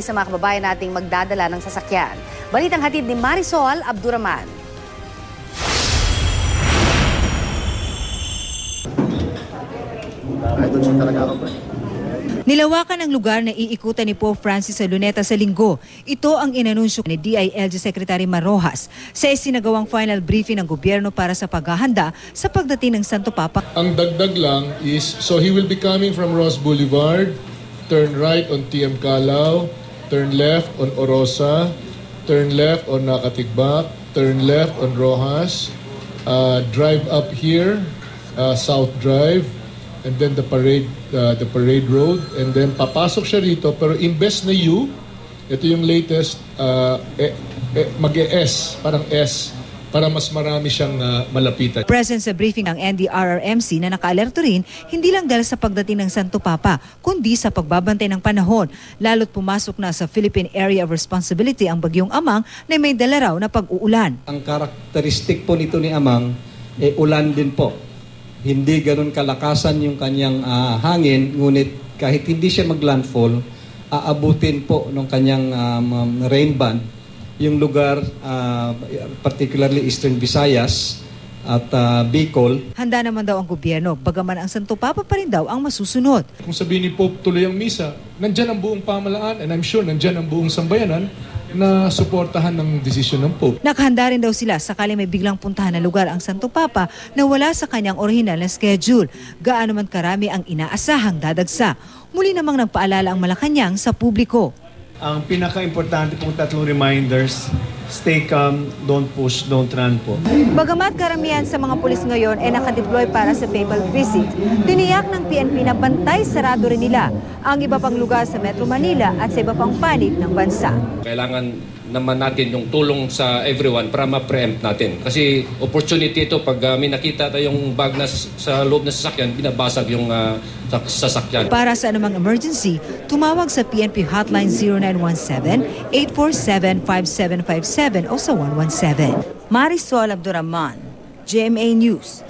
sa mga kababayan nating magdadala ng sasakyan. Balitang hatid ni Marisol Abduraman. Nilawakan ang lugar na iikutan ni Pope Francis sa Luneta sa Linggo. Ito ang inanunsyo ni DILG Secretary Marojas sa isinagawang final briefing ng gobyerno para sa paghahanda sa pagdating ng Santo Papa. Ang dagdag lang is, so he will be coming from Ross Boulevard, turn right on TM Calao, turn left on Orosa, turn left on Nakatigbak, turn left on Rojas, drive up here, South Drive, and then the parade road, and then papasok siya rito, pero imbes na U, ito yung latest, mag-E-S, parang S, para mas marami siyang malapitan. Present sa briefing ng NDRRMC na nakaalerto rin, hindi lang dahil sa pagdating ng Santo Papa, kundi sa pagbabantay ng panahon, lalo't pumasok na sa Philippine Area of Responsibility ang Bagyong Amang na may dala raw na pag-uulan. Ang karakteristik po nito ni Amang, ulan din po. Hindi ganun kalakasan yung kanyang hangin, ngunit kahit hindi siya maglandfall, aabutin po ng kanyang rain band yung lugar, particularly Eastern Visayas at Bicol. Handa naman daw ang gobyerno, bagaman ang Santo Papa pa rin daw ang masusunod. Kung sabihin ni Pope tuloy ang misa, nandyan ang buong pamalaan, and I'm sure nandyan ang buong sambayanan na suportahan ng desisyon ng Pope. Nakahanda rin daw sila sakali may biglang puntahan na lugar ang Santo Papa na wala sa kanyang orihinal na schedule. Gaano man karami ang inaasahang dadagsa. Muli namang nagpaalala ang Malacanang sa publiko. Ang pinaka-importante pong tatlong reminders, stay calm, don't push, don't run po. Bagamat karamihan sa mga pulis ngayon ay nakadeploy para sa papal visit, tiniyak ng PNP na bantay sarado rin nila ang iba pang lugar sa Metro Manila at sa iba pang panig ng bansa. Kailangan naman natin yung tulong sa everyone para ma-preempt natin. Kasi opportunity ito pag may nakita tayong bag na sa loob ng sasakyan, binabasag yung sasakyan. Para sa anumang emergency, tumawag sa PNP Hotline 0917-847-5757 o sa 117. Marisol Abduraman, GMA News.